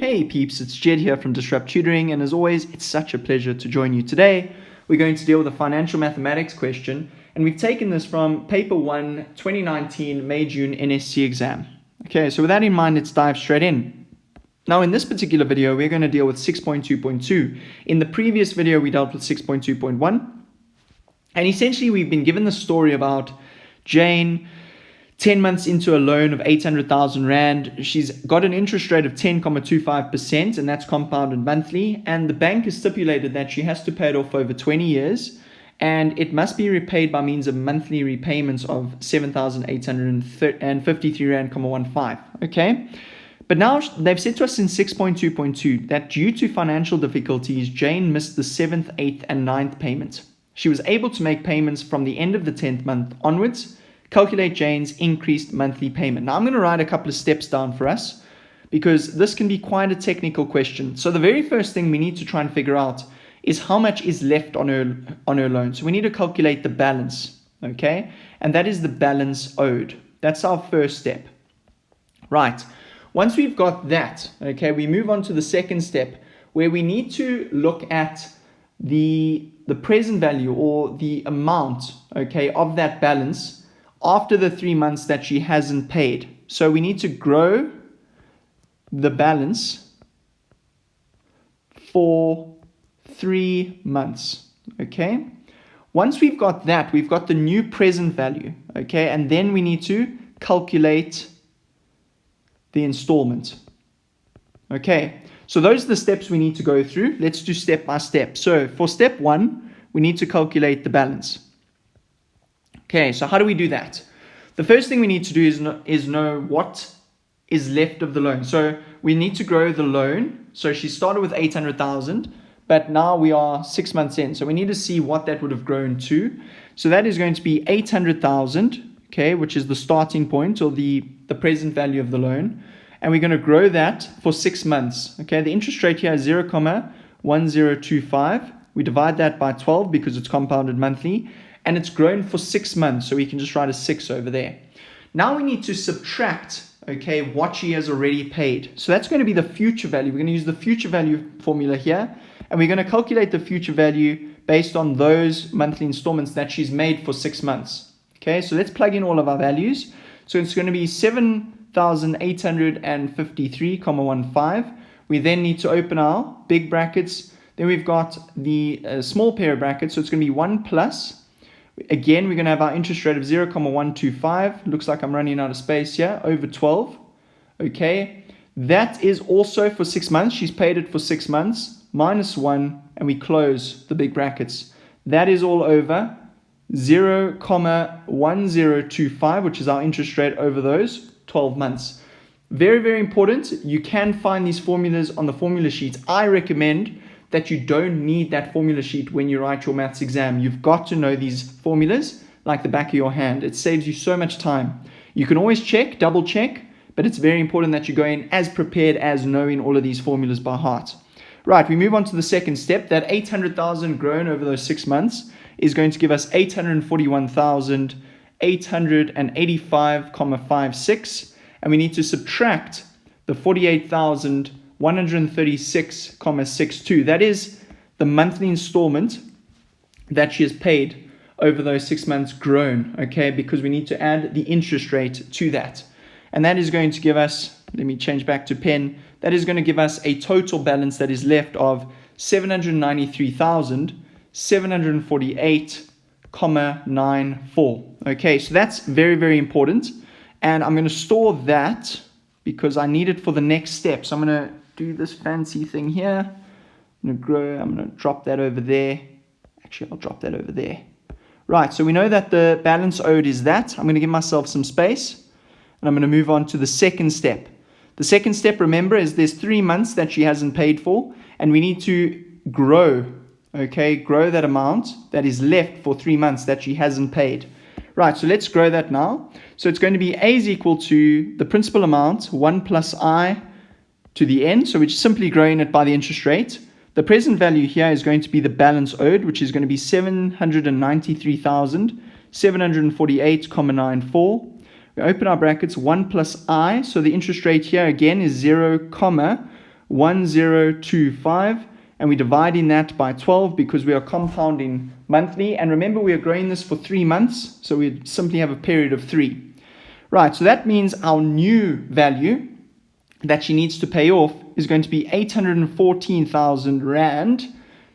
Hey peeps, it's Jedd here from Tutoring, and as always, it's such a pleasure to join you today. We're going to deal with a financial mathematics question, and we've taken this from Paper 1, 2019 May-June NSC exam. Okay, so with that in mind, let's dive straight in. Now, in this particular video, we're going to deal with 6.2.2. In the previous video, we dealt with 6.2.1, and essentially, we've been given the story about Jane, 10 months into a loan of 800,000 Rand. She's got an interest rate of 10.25%, and that's compounded monthly. And the bank has stipulated that she has to pay it off over 20 years, and it must be repaid by means of monthly repayments of 7,853 Rand,15. Okay? But now they've said to us in 6.2.2 that due to financial difficulties, Jane missed the 7th, 8th, and 9th payment. She was able to make payments from the end of the 10th month onwards. Calculate Jane's increased monthly payment. Now, I'm going to write a couple of steps down for us because this can be quite a technical question. So the very first thing we need to try and figure out is how much is left on her loan. So we need to calculate the balance, okay? And that is the balance owed. That's our first step. Right. Once we've got that, okay, we move on to the second step where we need to look at the present value or the amount, okay, of that balance after the 3 months that she hasn't paid. So we need to grow the balance for 3 months, okay? Once we've got that, we've got the new present value, okay? And then we need to calculate the installment, okay? So those are the steps we need to go through. Let's do step by step. So for step 1, we need to calculate the balance. Okay, so how do we do that? The first thing we need to do is know what is left of the loan. So we need to grow the loan. So she started with 800,000, but now we are 6 months in. So we need to see what that would have grown to. So that is going to be 800,000, okay, which is the starting point or the present value of the loan. And we're going to grow that for 6 months. Okay, the interest rate here is 0.1025. We divide that by 12 because it's compounded monthly. And it's grown for 6 months, so we can just write a 6 over there. Now we need to subtract, okay, what she has already paid. So that's going to be the future value. We're going to use the future value formula here, and we're going to calculate the future value based on those monthly installments that she's made for 6 months. Okay, so let's plug in all of our values. So it's going to be 7,853,15. We then need to open our big brackets. Then we've got the small pair of brackets, so it's going to be 1 plus. Again, we're going to have our interest rate of 0.125. Looks like I'm running out of space here. Over 12. Okay. That is also for 6 months. She's paid it for 6 months. Minus 1. And we close the big brackets. That is all over 0.1025, which is our interest rate over those 12 months. Very, very important. You can find these formulas on the formula sheets. I recommend that you don't need that formula sheet when you write your maths exam. You've got to know these formulas like the back of your hand. It saves you so much time. You can always check, double check, but it's very important that you go in as prepared as knowing all of these formulas by heart. Right, we move on to the second step. That 800,000 grown over those 6 months is going to give us 841,885,56, and we need to subtract the 48,136,62. That is the monthly installment that she has paid over those 6 months grown, okay, because we need to add the interest rate to that. And that is going to give us, let me change back to pen, that is going to give us a total balance that is left of 793,748,94. Okay, so that's very, very important. And I'm going to store that because I need it for the next step. So I'm going to do this fancy thing here. I'm going to drop that over there. Actually, I'll drop that over there. Right, so we know that the balance owed is that. I'm going to give myself some space, and I'm going to move on to the second step. The second step, remember, is there's 3 months that she hasn't paid for, and we need to grow, okay, grow that amount that is left for 3 months that she hasn't paid. Right, so let's grow that now. So it's going to be A is equal to the principal amount, 1 plus I to the n. So we're just simply growing it by the interest rate. The present value here is going to be the balance owed, which is going to be 793,748,94. We open our brackets, 1 plus I. So the interest rate here again is 0, 1025, and we're dividing that by 12 because we are compounding monthly. And remember, we are growing this for 3 months, so we simply have a period of 3. Right, so that means our new value that she needs to pay off is going to be 814,000 Rand,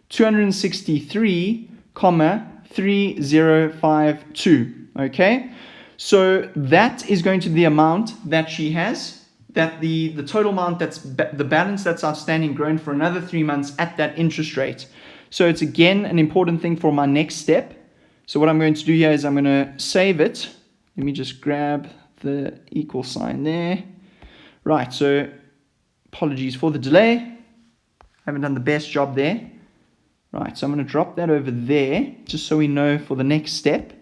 263,3052. Okay, so that is going to be the amount that she has, that the total amount that's the balance that's outstanding grown for another 3 months at that interest rate. So it's again an important thing for my next step. So what I'm going to do here is I'm going to save it. Let me just grab the equal sign there. Right, so apologies for the delay. I haven't done the best job there. Right, so I'm going to drop that over there just so we know for the next step.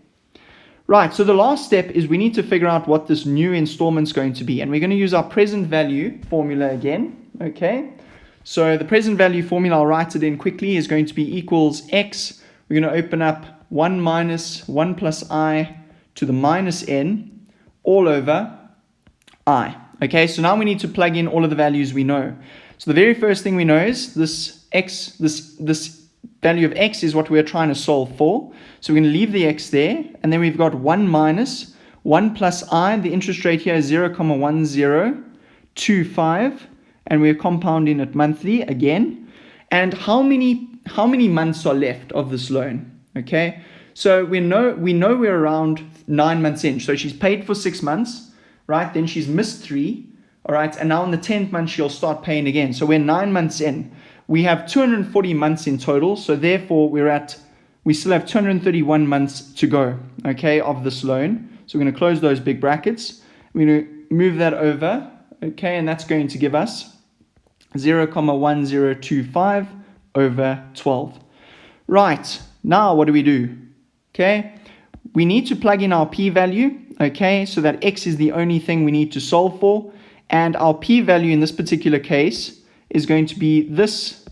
Right, so the last step is we need to figure out what this new installment's going to be. And we're going to use our present value formula again. Okay, so the present value formula, I'll write it in quickly, is going to be equals x. We're going to open up 1 minus 1 plus I to the minus n all over I. Okay, so now we need to plug in all of the values we know. So the very first thing we know is this x, this value of x is what we're trying to solve for. So we're going to leave the x there, and then we've got 1 minus 1 plus I. The interest rate here is 0,1025, and we're compounding it monthly again. And how many months are left of this loan? Okay, so we know we're around 9 months in. So she's paid for 6 months, right? Then she's missed 3, all right? And now in the 10th month, she'll start paying again. So we're 9 months in. We have 240 months in total. So therefore, we still have 231 months to go, okay, of this loan. So we're going to close those big brackets. We're going to move that over, okay, and that's going to give us 0,1025 over 12. Right, now what do we do? Okay, we need to plug in our p-value, okay, so that x is the only thing we need to solve for. And our p-value in this particular case is going to be this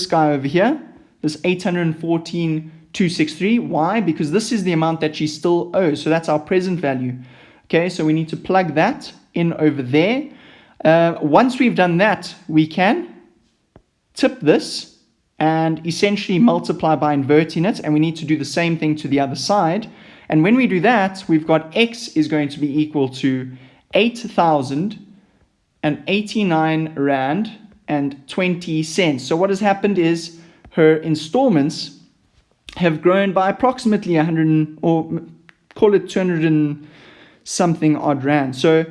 guy over here, this 814,263. Why? Because this is the amount that she still owes. So that's our present value. Okay, so we need to plug that in over there. Once we've done that, we can tip this and essentially multiply by inverting it. And we need to do the same thing to the other side. And when we do that, we've got x is going to be equal to 8,089 Rand and 20 cents. So what has happened is her installments have grown by approximately 100, or call it 200 and something odd Rand. So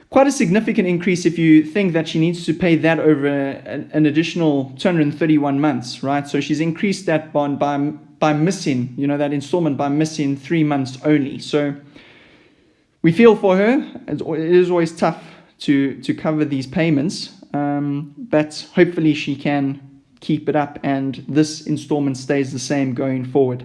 quite a significant increase if you think that she needs to pay that over an additional 231 months, right? So she's increased that bond by missing, that installment by missing 3 months only. So we feel for her. It is always tough to cover these payments, but hopefully she can keep it up and this installment stays the same going forward.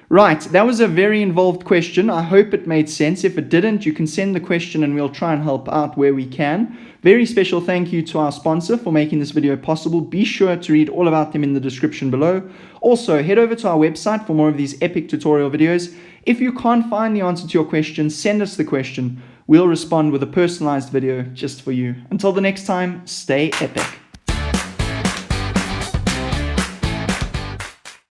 Right, that was a very involved question. I hope it made sense. If it didn't, you can send the question and we'll try and help out where we can. Very special thank you to our sponsor for making this video possible. Be sure to read all about them in the description below. Also, head over to our website for more of these epic tutorial videos. If you can't find the answer to your question, send us the question. We'll respond with a personalized video just for you. Until the next time, stay epic.